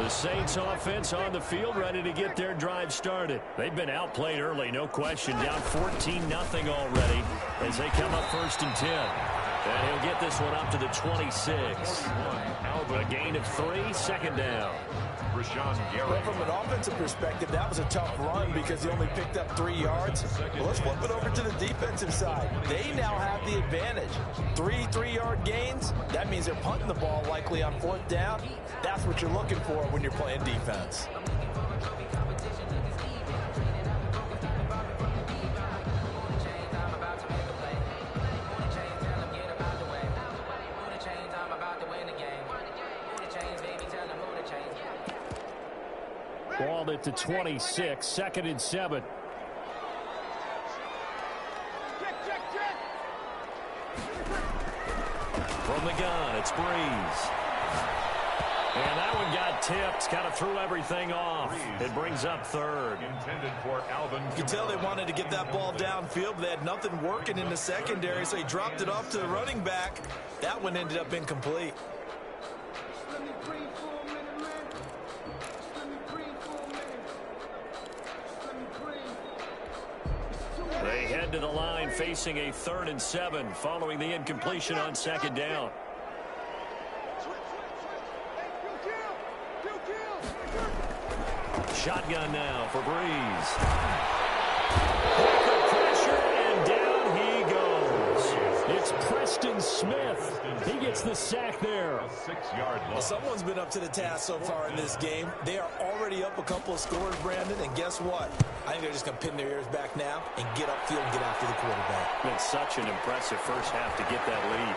The Saints offense on the field, ready to get their drive started. They've been outplayed early, no question. Down 14-0 already as they come up 1st and 10. And he'll get this one up to the 26. A gain of 3, 2nd down. Well, from an offensive perspective, that was a tough run because he only picked up 3 yards. Well, let's flip it over to the defensive side. They now have the advantage. 3 3-yard gains. That means they're punting the ball likely on 4th down. That's what you're looking for when you're playing defense. Ball at the 26, 2nd and 7. From the gun, it's Breeze. And that one got tipped, kind of threw everything off. It brings up 3rd. You can tell they wanted to get that ball downfield, but they had nothing working in the secondary, so he dropped it off to the running back. That one ended up incomplete. They head to the line facing a 3rd and 7 following the incompletion on 2nd down. Shotgun now for Breeze. Pressure, and down he goes. It's Preston Smith. He gets the sack there. Well, someone's been up to the task so far in this game. They are already up a couple of scores, Brandon, and guess what? I think they're just going to pin their ears back now and get upfield and get after the quarterback. It's such an impressive first half to get that lead.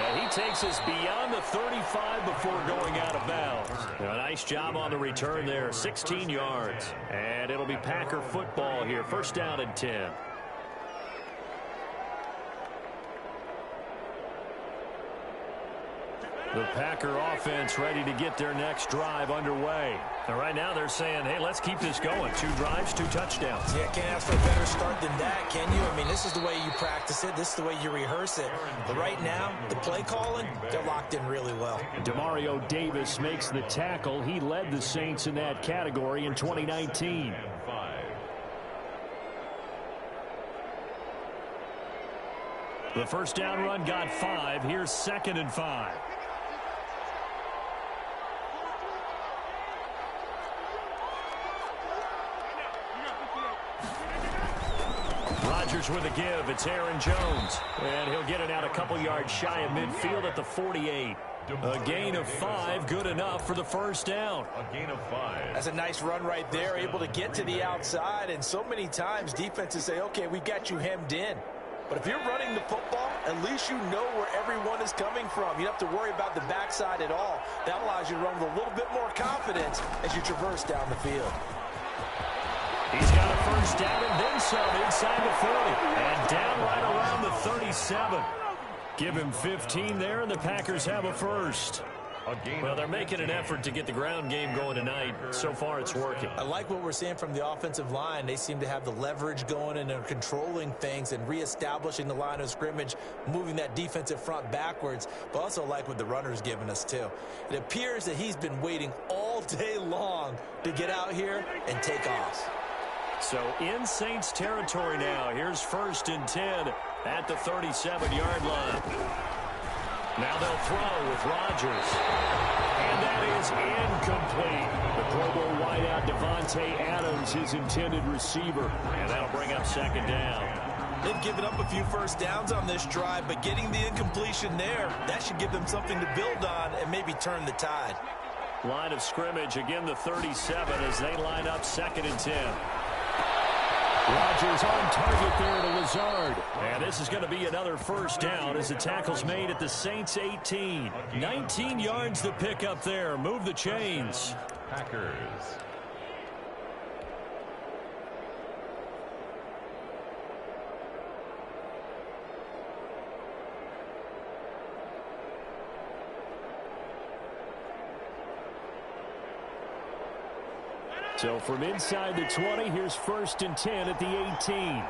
And he takes us beyond the 35 before going out of bounds. A nice job on the return there, 16 yards. And it'll be Packer football here, 1st down and 10. The Packer offense ready to get their next drive underway. And right now they're saying, hey, let's keep this going. 2 drives, 2 touchdowns. Yeah, can't ask for a better start than that, can you? I mean, this is the way you practice it. This is the way you rehearse it. But right now, the play calling, they're locked in really well. Demario Davis makes the tackle. He led the Saints in that category in 2019. The 1st down run got 5. Here's 2nd and 5. Rodgers with a give. It's Aaron Jones. And he'll get it out a couple yards shy of midfield at the 48. A gain of 5, good enough for the 1st down. A gain of 5. That's a nice run right there, able to get to the outside. And so many times defenses say, okay, we got you hemmed in. But if you're running the football, at least you know where everyone is coming from. You don't have to worry about the backside at all. That allows you to run with a little bit more confidence as you traverse down the field. He's got a 1st down and then some inside the 40. And down right around the 37. Give him 15 there, and the Packers have a 1st. Well, they're making an effort to get the ground game going tonight. So far, it's working. I like what we're seeing from the offensive line. They seem to have the leverage going, and they're controlling things and reestablishing the line of scrimmage, moving that defensive front backwards, but also like what the runner's giving us, too. It appears that he's been waiting all day long to get out here and take off. So in Saints territory now. Here's 1st and 10 at the 37-yard line. Now they'll throw with Rodgers. And that is incomplete. The Pro Bowl wideout Devontae Adams, his intended receiver. And that'll bring up 2nd down. They've given up a few 1st downs on this drive, but getting the incompletion there, that should give them something to build on and maybe turn the tide. Line of scrimmage, again the 37 as they line up 2nd and 10. Rodgers on target there to Lazard. And this is going to be another 1st down as the tackle's made at the Saints 18. 19 yards to pick up there. Move the chains. Packers. So from inside the 20, here's 1st and 10 at the 18.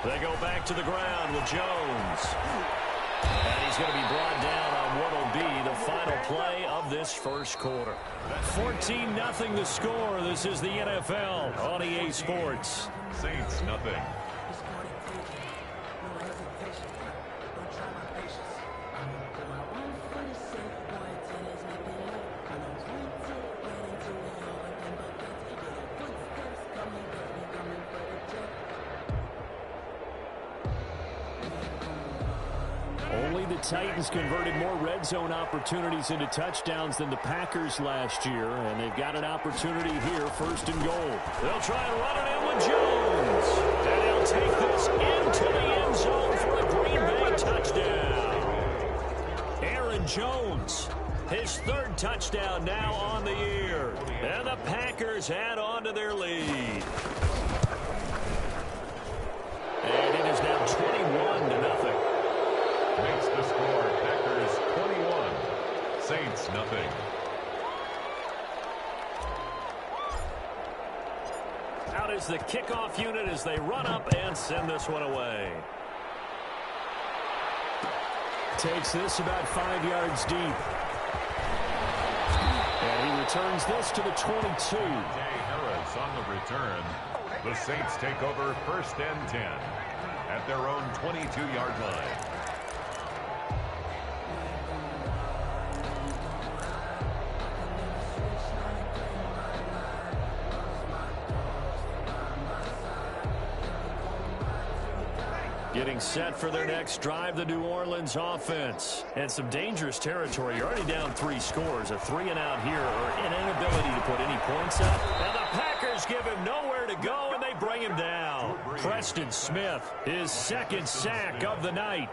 They go back to the ground with Jones. And he's going to be brought down on what will be the final play of this first quarter. 14-0 the score. This is the NFL on EA Sports. Saints, nothing. Only the Titans converted more red zone opportunities into touchdowns than the Packers last year, and they've got an opportunity here, first and goal. They'll try and run it in with Jones, and he'll take this into the end zone for a Green Bay touchdown. Aaron Jones, his third touchdown now on the year, and the Packers add on to their lead. And it is now 21-0. Makes the score Packers 21, Saints nothing. Out is the kickoff unit as they run up and send this one away. Takes this about 5 yards deep. And he returns this to the 22. Jay Harris on the return. The Saints take over first and 10 at their own 22-yard line. Getting set for their next drive, the New Orleans offense. And some dangerous territory. You're already down 3 scores. A 3-and-out here, or an inability to put any points up. And the Packers give him nowhere to go, and they bring him down. Preston Smith, his second sack of the night.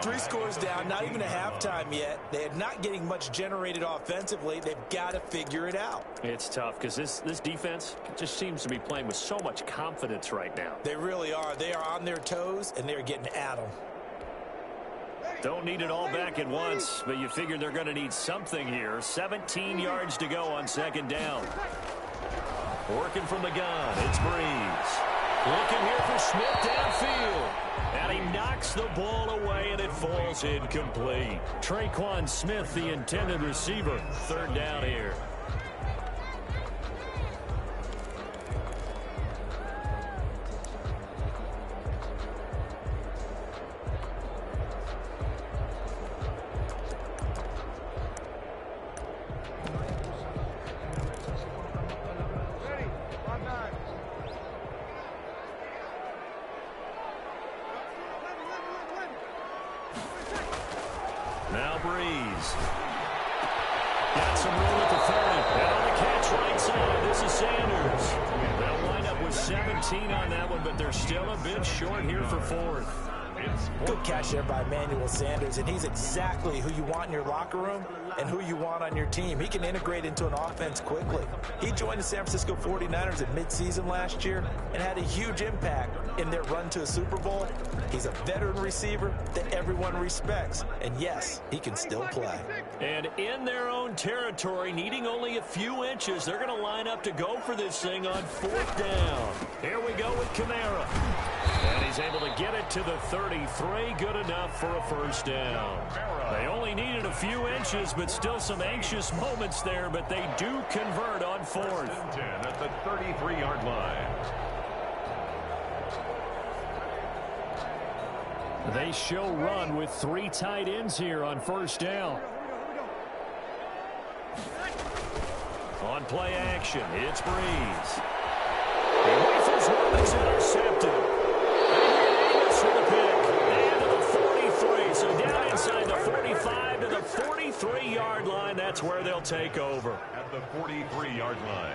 3 scores down, not even a halftime yet. They are not getting much generated offensively. They've got to figure it out. It's tough because this defense just seems to be playing with so much confidence right now. They really are. They are on their toes, and they're getting at them. Don't need it all back at once, but you figure they're going to need something here. 17 yards to go on second down. Working from the gun, it's Breeze. Looking here for Smith downfield. And he knocks the ball away, and it falls incomplete. Traquan Smith, the intended receiver. Third down here. Now Breeze. Got some room at the 30. And on the catch right side, this is Sanders. They'll wind up with 17 on that one, but they're still a bit short here for fourth. Good catch there by Emmanuel Sanders, and he's exactly who you want in your locker room and who you want on your team. He can integrate into an offense quickly. He joined the San Francisco 49ers at midseason last year and had a huge impact in their run to a Super Bowl. He's a veteran receiver that everyone respects, and yes, he can still play. And in their own territory, needing only a few inches, they're going to line up to go for this thing on fourth down. Here we go with Kamara. And he's able to get it to the 33. Good enough for a first down. They only needed a few inches, but still some anxious moments there, but they do convert on fourth. 10 at the 33-yard line. They show run with 3 tight ends here on first down. On play action, it's Breeze. He rifles one that's intercepted. For the pick. And to the 43. So down inside the 45 to the 43-yard line. That's where they'll take over. At the 43-yard line.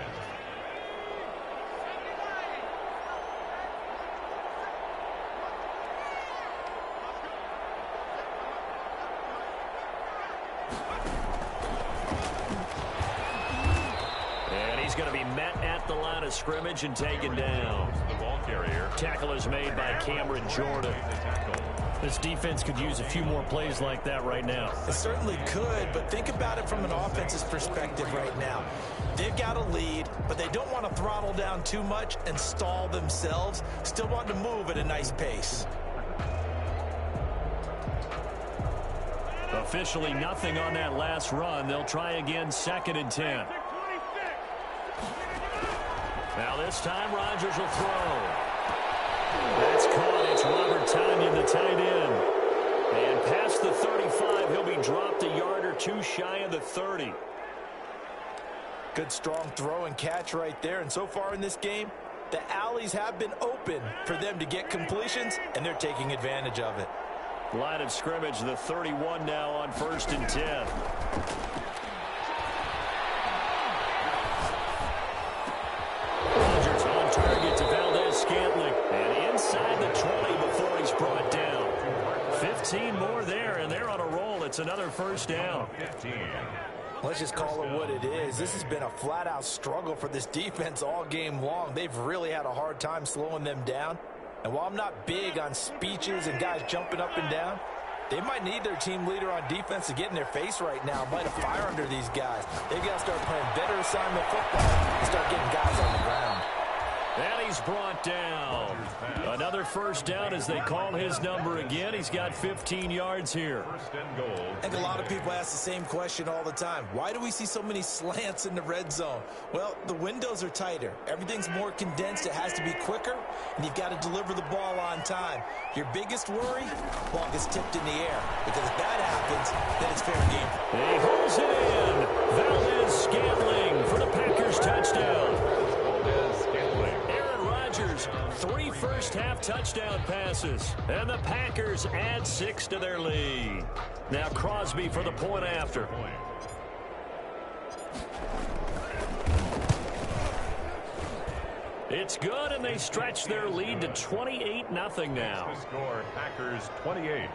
And he's going to be met at the line of scrimmage and taken down. The ball carrier. Tackle is made by Cameron Jordan. This defense could use a few more plays like that right now. It certainly could, but think about it from an offense's perspective right now. They've got a lead, but they don't want to throttle down too much and stall themselves. Still want to move at a nice pace. Officially nothing on that last run. They'll try again, 2nd and 10. Now this time Rodgers will throw. That's caught. It's Robert Tonyan, the tight end. And past the 35, he'll be dropped a yard or two shy of the 30. Good strong throw and catch right there. And so far in this game, the alleys have been open for them to get completions, and they're taking advantage of it. Line of scrimmage, the 31 now on 1st and 10. Rodgers on target to Valdez-Scantling. And inside the 20 before he's brought down. 15 more there, and they're on a roll. It's another 1st down. 15. Let's just call it what it is. This has been a flat-out struggle for this defense all game long. They've really had a hard time slowing them down. And while I'm not big on speeches and guys jumping up and down, they might need their team leader on defense to get in their face right now, light a fire under these guys. They've got to start playing better assignment football and start getting guys on the ground. And he's brought down. Another 1st down as they call his number again. He's got 15 yards here. 1st and goal. I think a lot of people ask the same question all the time. Why do we see so many slants in the red zone? Well, the windows are tighter. Everything's more condensed. It has to be quicker, and you've got to deliver the ball on time. Your biggest worry? Ball gets tipped in the air. Because if that happens, then it's fair game. He holds it in. Valdez-Scantling for the Packers touchdown. 3 first-half touchdown passes, and the Packers add 6 to their lead. Now Crosby for the point after. It's good, and they stretch their lead to 28-0 now. The score, Packers 28,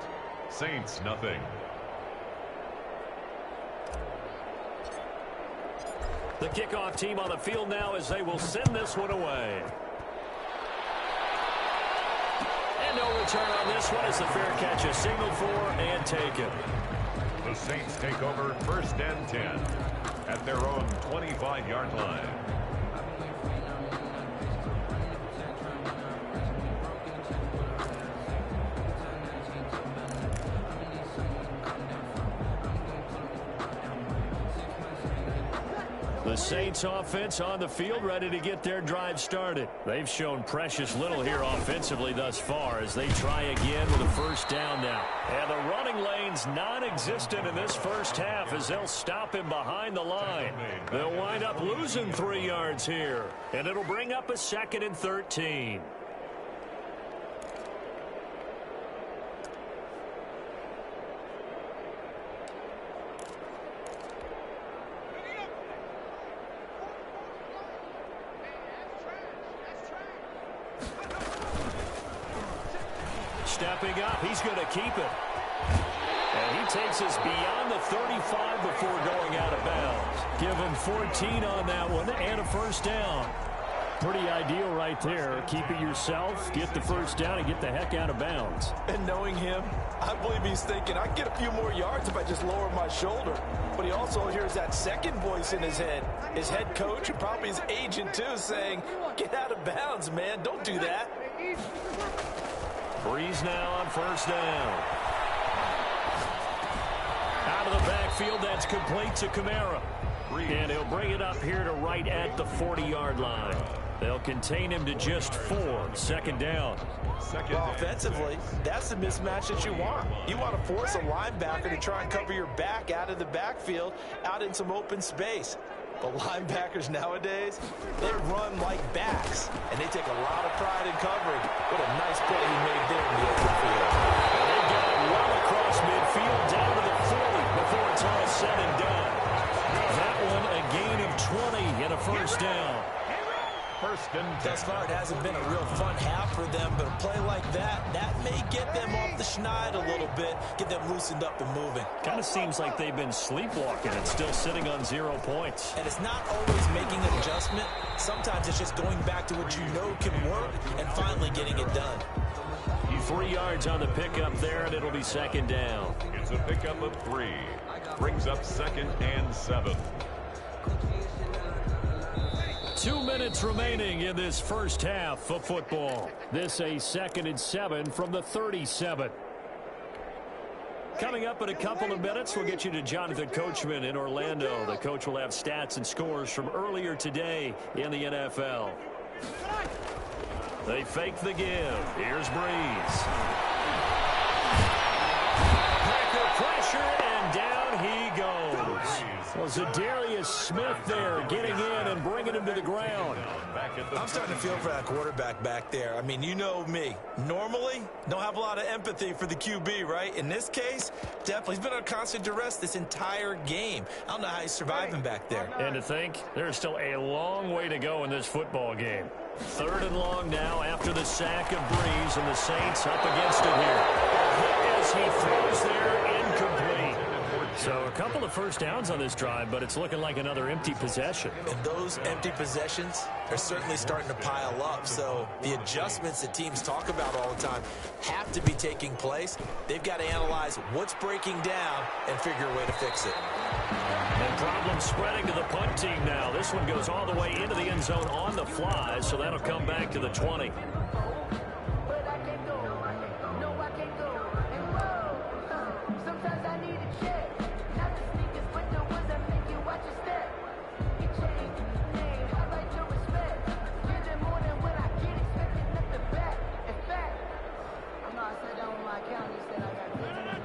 Saints nothing. The kickoff team on the field now as they will send this one away. No return on this one as the fair catch is signaled for and taken. The Saints take over 1st and 10 at their own 25-yard line. The Saints offense on the field ready to get their drive started. They've shown precious little here offensively thus far as they try again with a 1st down now. And the running lane's non-existent in this 1st half as they'll stop him behind the line. They'll wind up losing 3 yards here, and it'll bring up a 2nd and 13. Stepping up, he's going to keep it. And he takes us beyond the 35 before going out of bounds. Give him 14 on that one and a 1st down. Pretty ideal right there. Keep it yourself, get the 1st down, and get the heck out of bounds. And knowing him, I believe he's thinking, I can get a few more yards if I just lower my shoulder. But he also hears that second voice in his head. His head coach and probably his agent, too, saying, get out of bounds, man. Don't do that. Breeze now on 1st down. Out of the backfield, that's complete to Kamara. And he'll bring it up here to right at the 40-yard line. They'll contain him to just 4. 2nd down. Well, offensively, that's the mismatch that you want. You want to force a linebacker to try and cover your back out of the backfield, out in some open space. But linebackers nowadays, they run like backs, and they take a lot of pride in covering. What a nice play he made there in the open field. And they got it well across midfield down to the 40 before it's all said and done. That one a gain of 20 and a 1st down. 1st and 10. Thus far, it hasn't been a real fun half for them, but a play like that may get them off the schneid a little bit, get them loosened up and moving. Kind of seems like they've been sleepwalking and still sitting on 0 points. And it's not always making an adjustment. Sometimes it's just going back to what you know can work and finally getting it done. He's 3 yards on the pickup there, and it'll be second down. It's a pickup of 3. Brings up 2nd and 7. 2 minutes remaining in this first half of football. This a 2nd and 7 from the 37. Coming up in a couple of minutes, we'll get you to Jonathan Coachman in Orlando. The coach will have stats and scores from earlier today in the NFL. They fake the give. Here's Breeze. Packer pressure, and down he goes. Well, Zadarius Smith there getting in and bringing him to the ground. I'm starting to feel for that quarterback back there. I mean, you know me. Normally, don't have a lot of empathy for the QB, right? In this case, definitely. He's been on constant duress this entire game. I don't know how he's surviving back there. And to think, there's still a long way to go in this football game. 3rd and long now after the sack of Breeze, and the Saints up against it here. As he throws there, incomplete. So a couple of first downs on this drive, but it's looking like another empty possession. And those empty possessions are certainly starting to pile up. So the adjustments that teams talk about all the time have to be taking place. They've got to analyze what's breaking down and figure a way to fix it. And problems spreading to the punt team now. This one goes all the way into the end zone on the fly, so that'll come back to the 20.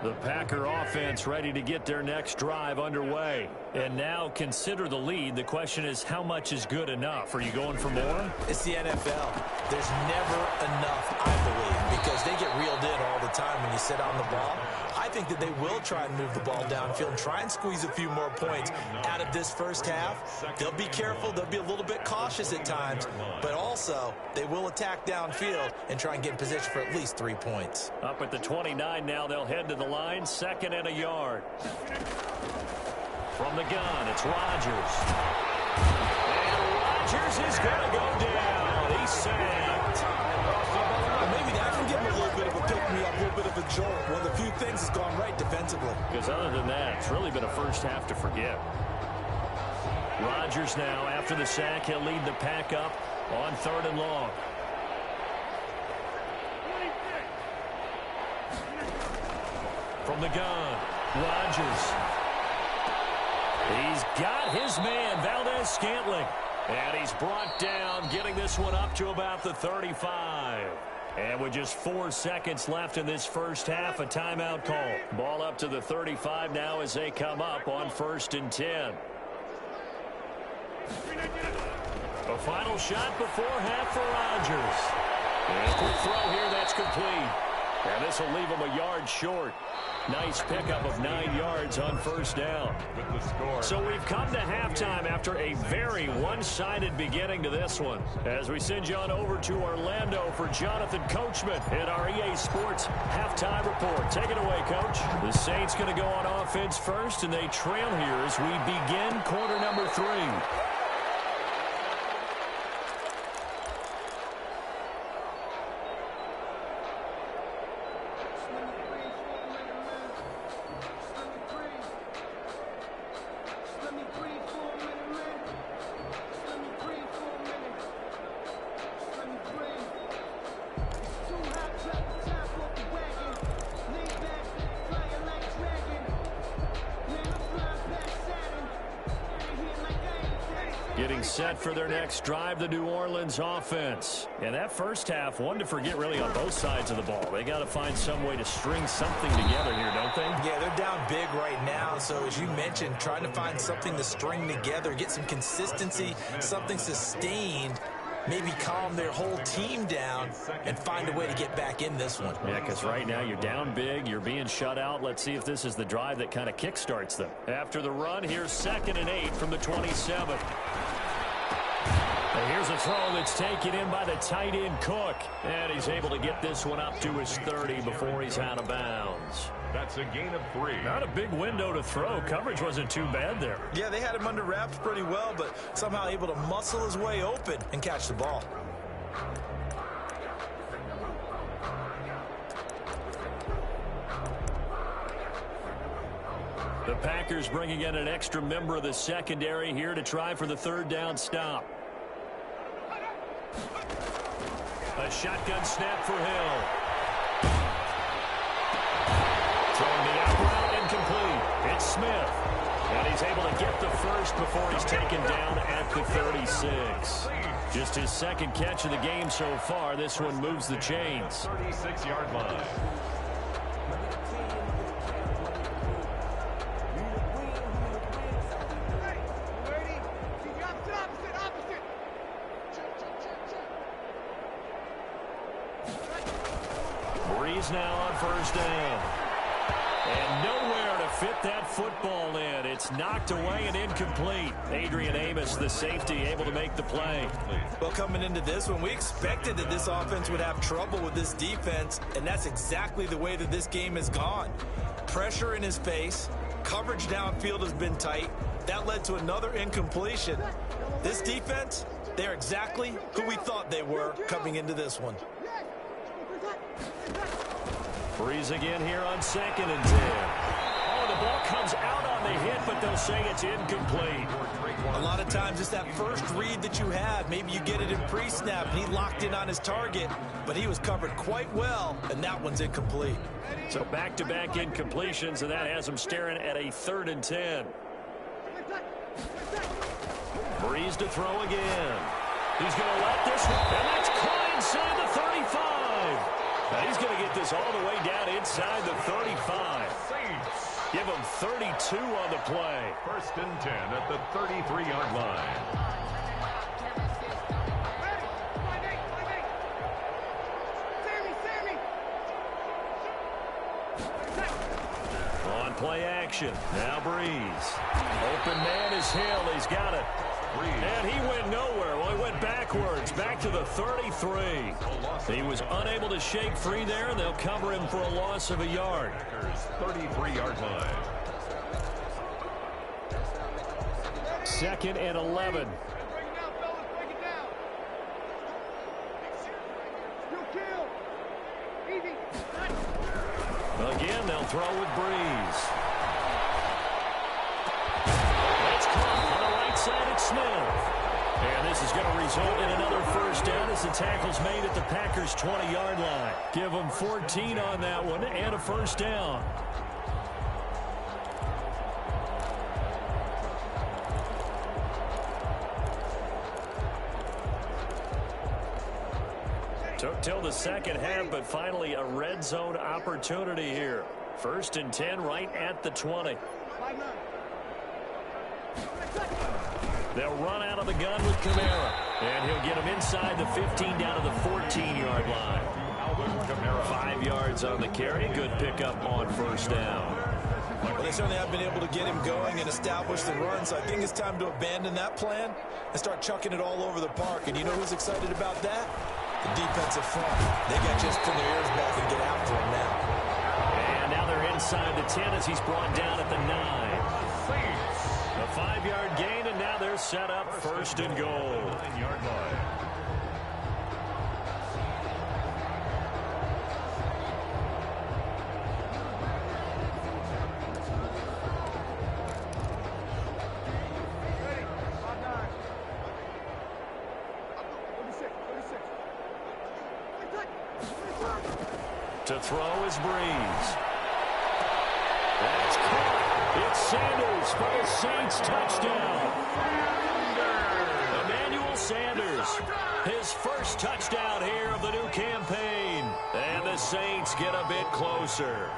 The Packer offense ready to get their next drive underway. And now consider the lead. The question is, how much is good enough? Are you going for more? It's the NFL. There's never enough, I believe, because they get reeled in all the time when you sit on the ball. I think that they will try and move the ball downfield and try and squeeze a few more points out of this first half. They'll be careful. They'll be a little bit cautious at times, but also they will attack downfield and try and get in position for at least 3 points. Up at the 29 now, they'll head to the line, 2nd and a yard. From the gun, it's Rodgers. And Rodgers is going to go down. He's sacked. Maybe that can give him a little bit of a pick-me-up, a little bit of a jolt. One of the few things that's gone right defensively. Because other than that, it's really been a first half to forget. Rodgers now, after the sack, he'll lead the pack up on 3rd and long. From the gun, Rodgers. He's got his man, Valdez-Scantling. And he's brought down, getting this one up to about the 35. And with just 4 seconds left in this first half, a timeout call. Ball up to the 35 now as they come up on 1st and 10. A final shot before half for Rodgers. And a quick throw here, that's complete. And this will leave him a yard short. Nice pickup of 9 yards on 1st down. With the score. So we've come to halftime after a very one-sided beginning to this one. As we send you on over to Orlando for Jonathan Coachman in our EA Sports halftime report. Take it away, Coach. The Saints going to go on offense first, and they trail here as we begin quarter number 3. Getting set for their next drive, the New Orleans offense. And that first half, one to forget really on both sides of the ball. They got to find some way to string something together here, don't they? Yeah, they're down big right now. So as you mentioned, trying to find something to string together, get some consistency, something sustained, maybe calm their whole team down and find a way to get back in this one. Yeah, because right now you're down big, you're being shut out. Let's see if this is the drive that kind of kickstarts them. After the run, here's 2nd and 8 from the 27. And here's a throw that's taken in by the tight end Cook. And he's able to get this one up to his 30 before he's out of bounds. That's a gain of 3. Not a big window to throw. Coverage wasn't too bad there. Yeah, they had him under wraps pretty well, but somehow able to muscle his way open and catch the ball. The Packers bringing in an extra member of the secondary here to try for the third down stop. A shotgun snap for Hill. Throwing the out route, incomplete. It's Smith. And he's able to get the first before he's taken down at the 36. Just his second catch of the game so far. This one moves the chains. 36-yard line. Breeze now on first down. And nowhere to fit that football in. It's knocked away and incomplete. Adrian Amos, the safety, able to make the play. Well, coming into this one, we expected that this offense would have trouble with this defense, and that's exactly the way that this game has gone. Pressure in his face. Coverage downfield has been tight. That led to another incompletion. This defense, they're exactly who we thought they were coming into this one. Breeze again here on 2nd and 10. Oh, the ball comes out on the hit, but they'll say it's incomplete. A lot of times it's that first read that you have. Maybe you get it in pre-snap, and he locked in on his target, but he was covered quite well, and that one's incomplete. So back-to-back incompletions, and that has him staring at a 3rd and 10. Breeze to throw again. He's going to let this one, and that's caught inside the 35. Now he's going to get this all the way down inside the 35. Give him 32 on the play. 1st and 10 at the 33-yard line. On play action. Now Breeze. Open man is Hill. He's got it. And he went nowhere. Well, he went backwards, back to the 33. He was unable to shake free there, and they'll cover him for a loss of a yard. 33-yard line. 2nd and 11. Again, they'll throw with Breeze. That's caught on the right side at Smith. And this is going to result in another first down as the tackle's made at the Packers' 20-yard line. Give them 14 on that one and a first down. Took till the second half, but finally a red zone opportunity here. 1st and 10 right at the 20. They'll run out of the gun with Kamara. And he'll get him inside the 15 down to the 14-yard line. 5 yards on the carry. Good pickup on first down. Well, they certainly have been able to get him going and establish the run, so I think it's time to abandon that plan and start chucking it all over the park. And you know who's excited about that? The defensive front. They got just put their ears back and get after him now. And now they're inside the 10 as he's brought down at the 9. A 5-yard gain, and now they're set up 1st and goal. 9-yard line. To throw is Breeze. That's caught. It's Sanders for the Saints touchdown. Emmanuel Sanders, his first touchdown here of the new campaign. And the Saints get a bit closer.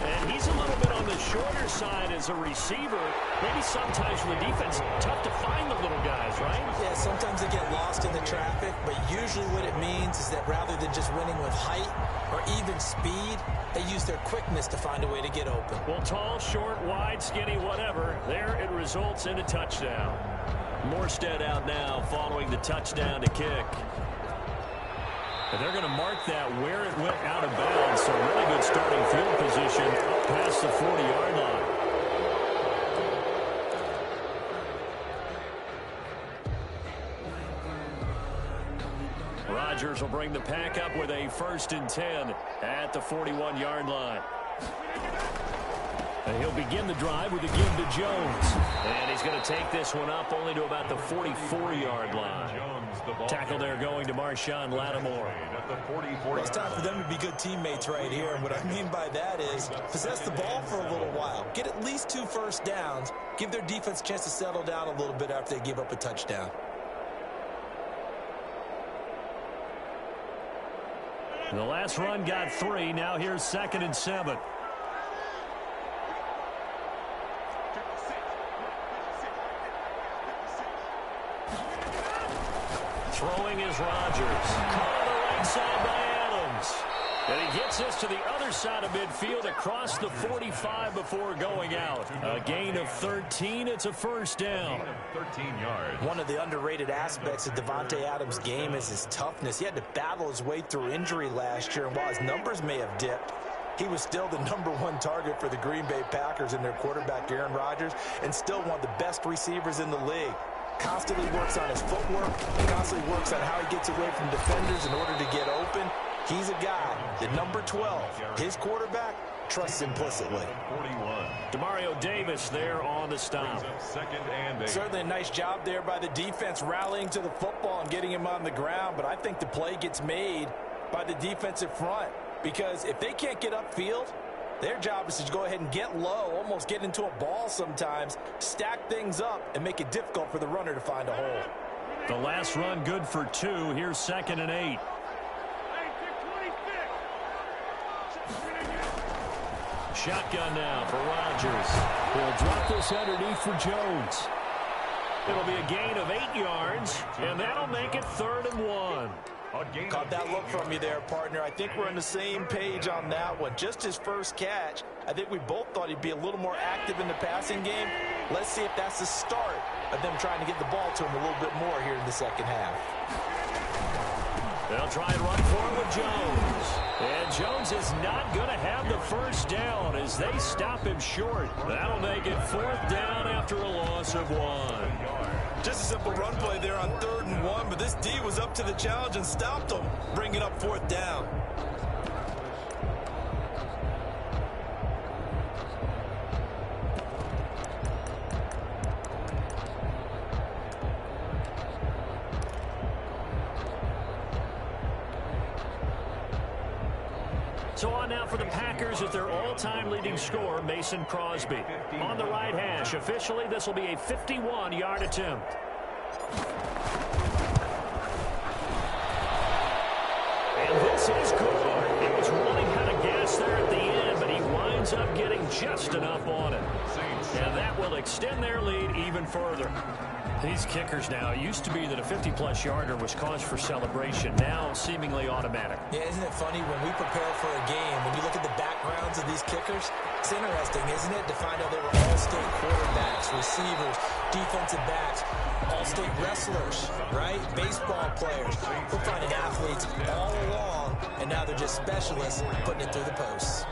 And he's a little bit on the shorter side as a receiver. Maybe sometimes for the defense, tough to find the little guys, right? Yeah, sometimes they get lost in the traffic, but usually what it means is that rather than just winning with height or even speed, they use their quickness to find a way to get open. Well, tall, short, wide, skinny, whatever, there it results in a touchdown. Morstead out now following the touchdown to kick. And they're going to mark that where it went out of bounds. So really good starting field position up past the 40-yard line. Rodgers will bring the pack up with a 1st and 10 at the 41-yard line. And he'll begin the drive with a give to Jones. And he's going to take this one up only to about the 44-yard line. Tackle there going to Marshawn Lattimore. Well, it's time for them to be good teammates right here. And what I mean by that is possess the ball for a little while. Get at least 2 first downs. Give their defense a chance to settle down a little bit after they give up a touchdown. The last run got 3. Now here's 2nd and 7. Throwing is Rodgers. Caught on the right side by Adams. And he gets this to the other side of midfield across the 45 before going out. A gain of 13. It's a first down. 13 yards. One of the underrated aspects of Davante Adams' game is his toughness. He had to battle his way through injury last year, and while his numbers may have dipped, he was still the #1 target for the Green Bay Packers and their quarterback, Aaron Rodgers, and still one of the best receivers in the league. Constantly works on his footwork, constantly works on how he gets away from defenders in order to get open. He's a guy that number 12, his quarterback, trusts implicitly. 41. Demario Davis there on the stop. 2nd and 8. Certainly a nice job there by the defense rallying to the football and getting him on the ground, but I think the play gets made by the defensive front because if they can't get upfield, their job is to go ahead and get low, almost get into a ball sometimes, stack things up, and make it difficult for the runner to find a hole. The last run good for 2. Here's 2nd and 8. Shotgun now for Rodgers. He'll drop this underneath for Jones. It'll be a gain of 8 yards, and that'll make it 3rd and 1. Caught that look from you there, partner. I think we're on the same page on that one. Just his first catch, I think we both thought he'd be a little more active in the passing game. Let's see if that's the start of them trying to get the ball to him a little bit more here in the second half. They'll try and run forward with Jones. And Jones is not going to have the first down as they stop him short. That'll make it 4th down after a loss of 1. Just a simple run play there on 3rd and 1, but this D was up to the challenge and stopped him, bringing up 4th down. So on now for the Packers at their all-time leading scorer, Mason Crosby. On the right hash, officially this will be a 51-yard attempt. And this is good. He was running out of gas there at the end, but he winds up getting just enough on it. And that will extend their lead even further. These kickers now, it used to be that a 50-plus yarder was cause for celebration, now seemingly automatic. Yeah, isn't it funny when we prepare for a game, when you look at the backgrounds of these kickers, it's interesting, isn't it, to find out they were all-state quarterbacks, receivers, defensive backs, all-state wrestlers, right? Baseball players. We're finding athletes all along, and now they're just specialists putting it through the posts.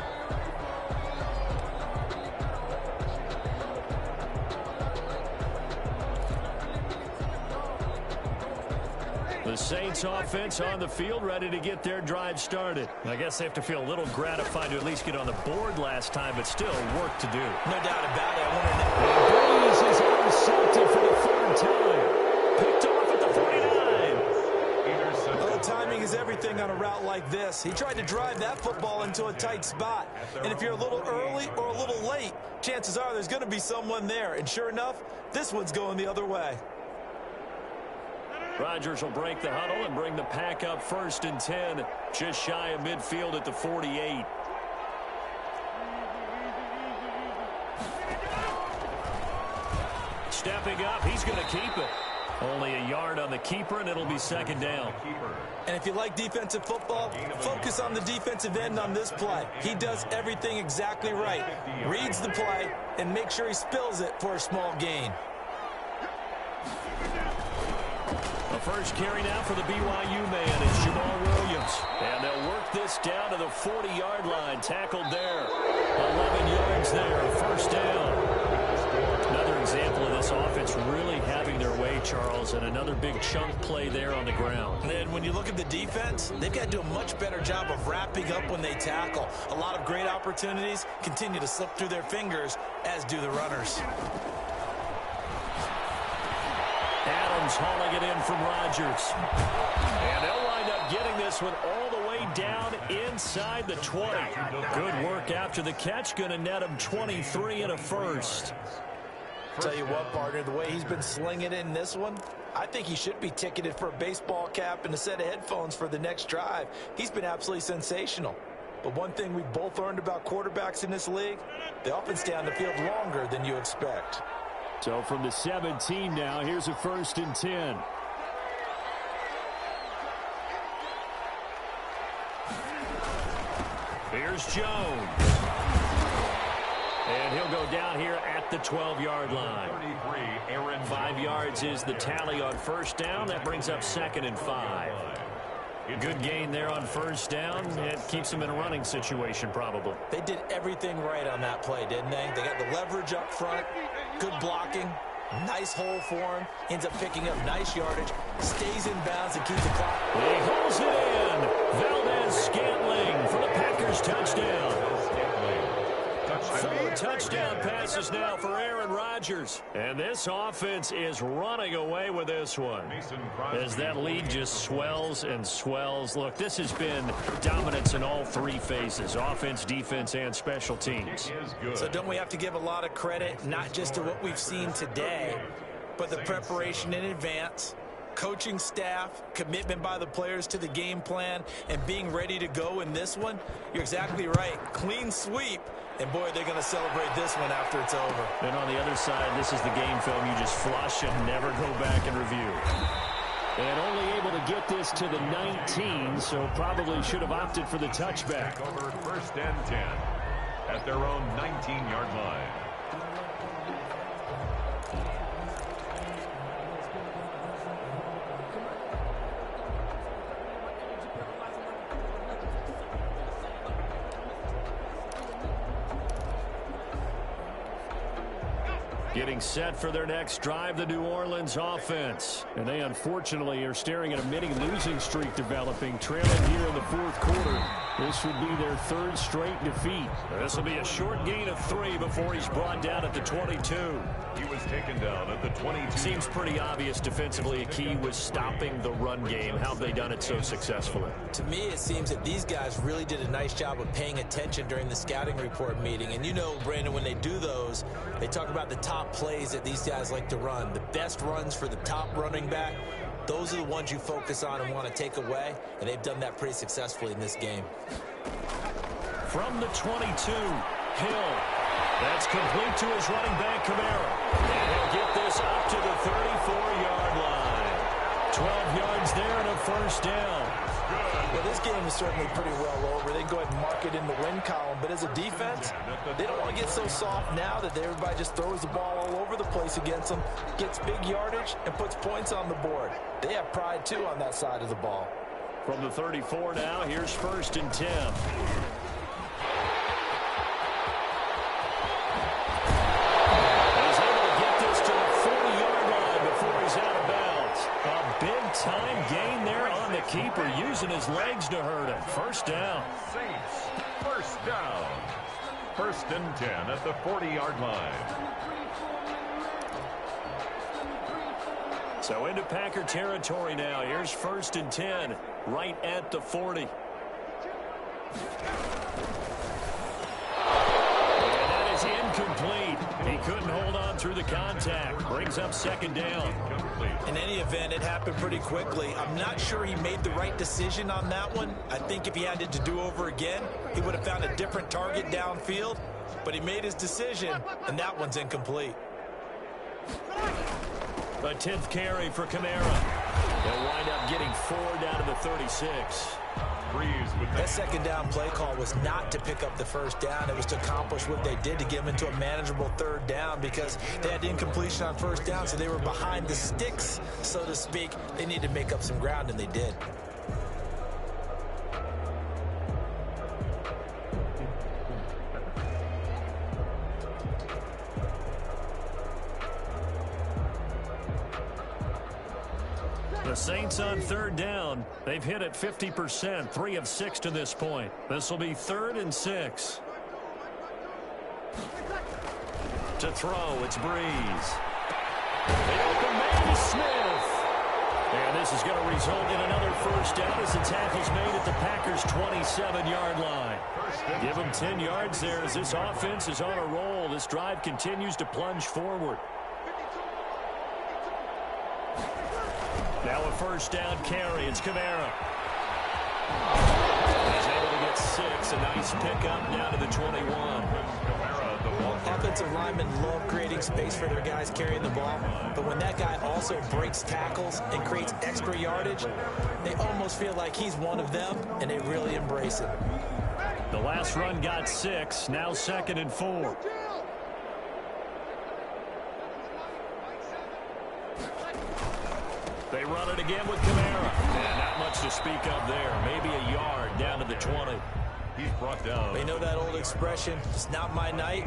The Saints offense on the field, ready to get their drive started. I guess they have to feel a little gratified to at least get on the board last time, but still work to do. No doubt about it. Breeze is intercepted for the 3rd time. Picked off at the 49. Well, timing is everything on a route like this. He tried to drive that football into a tight spot. And if you're a little early or a little late, chances are there's going to be someone there. And sure enough, this one's going the other way. Rodgers will break the huddle and bring the pack up 1st and 10, just shy of midfield at the 48. Stepping up, he's going to keep it. Only a yard on the keeper, and it'll be 2nd down. And if you like defensive football, focus on the defensive end on this play. He does everything exactly right. Reads the play and makes sure he spills it for a small gain. The first carry now for the BYU man is Jamal Williams. And they'll work this down to the 40-yard line. Tackled there. 11 yards there. 1st down. Another example of this offense really having their way Charles, and another big chunk play there on the ground. And when you look at the defense, they've got to do a much better job of wrapping up when they tackle. A lot of great opportunities continue to slip through their fingers, as do the runners. Adams hauling it in from Rodgers. And they'll wind up getting this one all the way down inside the 20. Good work after the catch. Going to net him 23 and a first. Tell you what, partner, the way he's been slinging it in this one, I think he should be ticketed for a baseball cap and a set of headphones for the next drive. He's been absolutely sensational. But one thing we've both learned about quarterbacks in this league, they often stay on the field longer than you expect. So from the 17 now, here's a 1st and 10. Here's Jones. And he'll go down here at the 12-yard line. 5 yards is the tally on 1st down. That brings up 2nd and 5. Good gain there on 1st down. It keeps them in a running situation, probably. They did everything right on that play, didn't they? They got the leverage up front, good blocking, nice hole for him, ends up picking up nice yardage, stays in bounds and keeps the clock. He holds it in. Valdez-Scantling for the Packers touchdown. 4 touchdown passes now for Aaron Rodgers. And this offense is running away with this one as that lead just swells and swells. Look, this has been dominance in all 3 phases, offense, defense, and special teams. So don't we have to give a lot of credit, not just to what we've seen today, but the preparation in advance, coaching staff, commitment by the players to the game plan, and being ready to go in this one? You're exactly right. Clean sweep. And, boy, they're going to celebrate this one after it's over. And on the other side, this is the game film you just flush and never go back and review. And only able to get this to the 19, so probably should have opted for the touchback. Over 1st and 10 at their own 19-yard line. Getting set for their next drive, the New Orleans offense. And they unfortunately are staring at a mini losing streak developing, trailing here in the 4th quarter. This would be their 3rd straight defeat. This will be a short gain of 3 before he's brought down at the 22. He was taken down at the 22. Seems pretty obvious defensively a key was stopping the run game. How have they done it so successfully? To me, it seems that these guys really did a nice job of paying attention during the scouting report meeting. And you know, Brandon, when they do those, they talk about the top plays that these guys like to run. The best runs for the top running back, those are the ones you focus on and want to take away. And they've done that pretty successfully in this game. From the 22, Hill. That's complete to his running back, Kamara. And he'll get this up to the 34-yard line. 12 yards there and a 1st down. Well, this game is certainly pretty well over. They can go ahead and mark it in the win column. But as a defense, they don't want to get so soft now that everybody just throws the ball all over the place against them, gets big yardage, and puts points on the board. They have pride, too, on that side of the ball. From the 34 now, here's 1st and 10. Time gain there on the keeper, using his legs to hurt him. 1st down. Saints, 1st down. 1st and 10 at the 40-yard line. So into Packer territory now. Here's 1st and 10, right at the 40. And that is incomplete. He couldn't hold on through the contact. Brings up 2nd down. In any event, it happened pretty quickly. I'm not sure he made the right decision on that one. I think if he had it to do over again, he would have found a different target downfield. But he made his decision, and that one's incomplete. A 10th carry for Kamara. They'll wind up getting 4 down to the 36. That 2nd down play call was not to pick up the 1st down. It was to accomplish what they did, to get them into a manageable 3rd down, because they had incompletion on 1st down, so they were behind the sticks, so to speak. They needed to make up some ground, and they did. The Saints on third down. They've hit it 50%, 3 of 6 to this point. This will be 3rd and 6. To throw, it's Breeze. The open man, Smith. And this is going to result in another first down as the tackle's made at the Packers' 27-yard line. Give them 10 yards there as this offense is on a roll. This drive continues to plunge forward. Now a first down carry. It's Kamara. He's able to get 6. A nice pickup down to the 21. Offensive linemen love creating space for their guys carrying the ball, but when that guy also breaks tackles and creates extra yardage, they almost feel like he's one of them, and they really embrace it. The last run got 6. Now 2nd and 4. They run it again with Kamara. And not much to speak of there. Maybe a yard down to the 20. He's brought down. They know that old expression, it's not my night.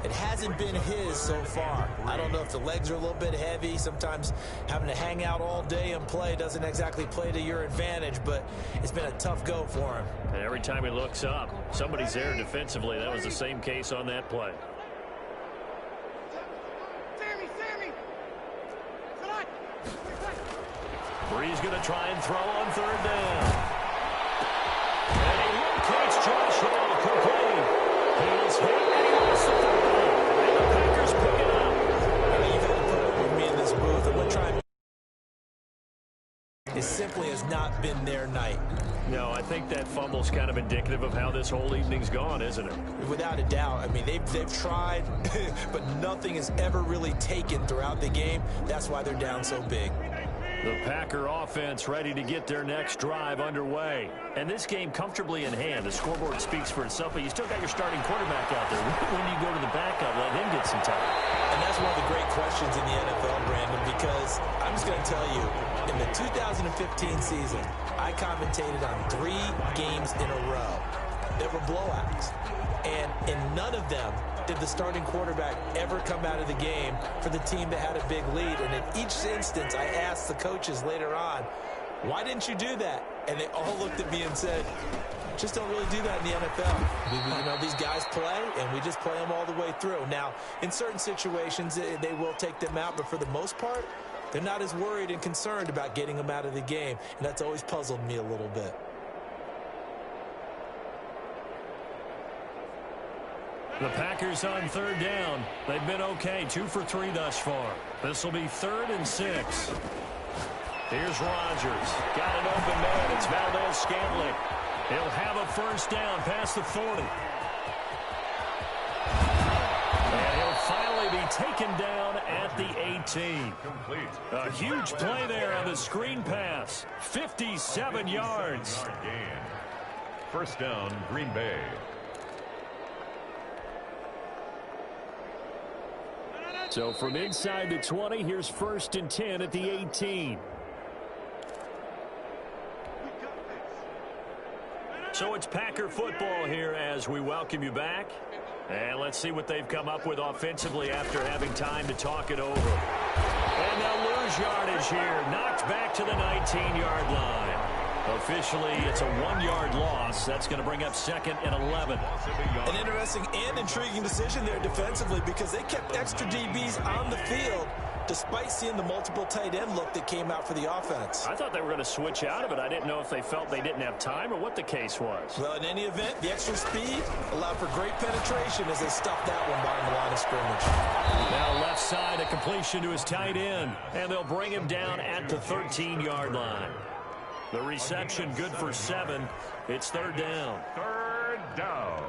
It hasn't been his so far. I don't know if the legs are a little bit heavy. Sometimes having to hang out all day and play doesn't exactly play to your advantage, but it's been a tough go for him. And every time he looks up, somebody's there defensively. That was the same case on that play. Breeze going to try and throw on 3rd down. And he locates Josh Hill complete. He was hit and he lost the 30. And the Packers pick it up. You've had to put up with me in this booth. I'm going to try. It simply has not been their night. No, I think that fumble's kind of indicative of how this whole evening's gone, isn't it? Without a doubt. I mean, they've tried, but nothing is ever really taken throughout the game. That's why they're down so big. The Packer offense ready to get their next drive underway. And this game comfortably in hand. The scoreboard speaks for itself, but you still got your starting quarterback out there. When do you go to the backup, let him get some time? And that's one of the great questions in the NFL, Brandon, because I'm just going to tell you, in the 2015 season, I commentated on 3 games in a row that were blowouts. And in none of them did the starting quarterback ever come out of the game for the team that had a big lead. And in each instance, I asked the coaches later on, why didn't you do that? And they all looked at me and said, just don't really do that in the NFL. You know, these guys play, and we just play them all the way through. Now, in certain situations, they will take them out, but for the most part, they're not as worried and concerned about getting them out of the game. And that's always puzzled me a little bit. The Packers on 3rd down. They've been okay, 2 for 3 thus far. This will be 3rd and 6. Here's Rodgers. Got an open man. It's Valdez-Scantling. He'll have a first down past the 40. And he'll finally be taken down at the 18. Complete. A huge play there on the screen pass. 57 yards. First down, Green Bay. So from inside the 20, here's 1st and 10 at the 18. So it's Packer football here as we welcome you back. And let's see what they've come up with offensively after having time to talk it over. And they'll lose yardage here. Knocked back to the 19-yard line. Officially, it's a 1-yard loss. That's going to bring up 2nd and 11. An interesting and intriguing decision there defensively because they kept extra DBs on the field despite seeing the multiple tight end look that came out for the offense. I thought they were going to switch out of it. I didn't know if they felt they didn't have time or what the case was. Well, in any event, the extra speed allowed for great penetration as they stuffed that one behind the line of scrimmage. Now left side, a completion to his tight end, and they'll bring him down at the 13-yard line. The reception good for 7. It's 3rd down. 3rd down.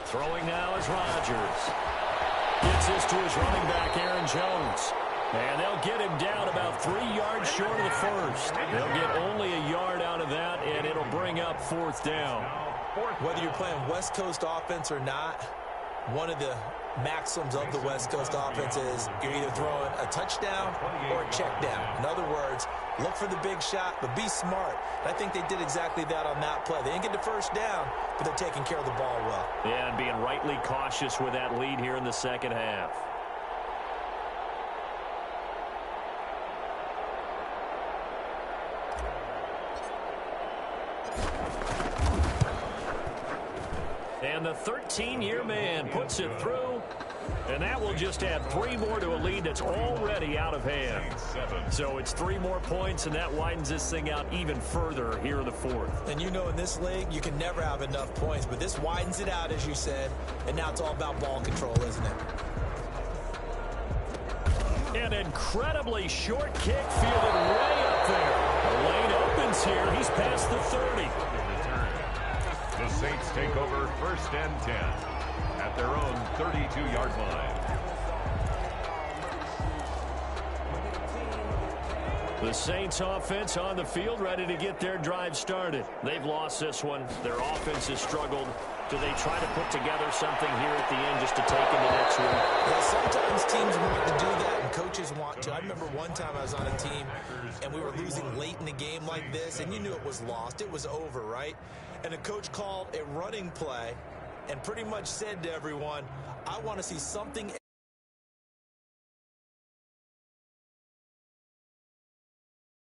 Throwing now is Rodgers. Gets this to his running back, Aaron Jones. And they'll get him down about 3 yards short of the first. They'll get only a yard out of that, and it'll bring up 4th down. Whether you're playing West Coast offense or not, one of the maxims of the West Coast offense is you're either throwing a touchdown or a check down. In other words, look for the big shot, but be smart. And I think they did exactly that on that play. They didn't get the first down, but they're taking care of the ball well. Yeah, and being rightly cautious with that lead here in the second half. And the 13-year man puts it through, and that will just add 3 more to a lead that's already out of hand. So it's 3 more points, and that widens this thing out even further here in the 4th. And you know in this league, you can never have enough points, but this widens it out, as you said, and now it's all about ball control, isn't it? An incredibly short kick fielded way up there. The lane opens here. He's past the 30. The Saints take over 1st and 10 at their own 32-yard line. The Saints offense on the field, ready to get their drive started. They've lost this one. Their offense has struggled. Do they try to put together something here at the end just to take them the next one? Well, sometimes teams want to do that, and coaches want to. I remember one time I was on a team, and we were losing late in the game like this, and you knew it was lost. It was over, right? And the coach called a running play and pretty much said to everyone, I want to see something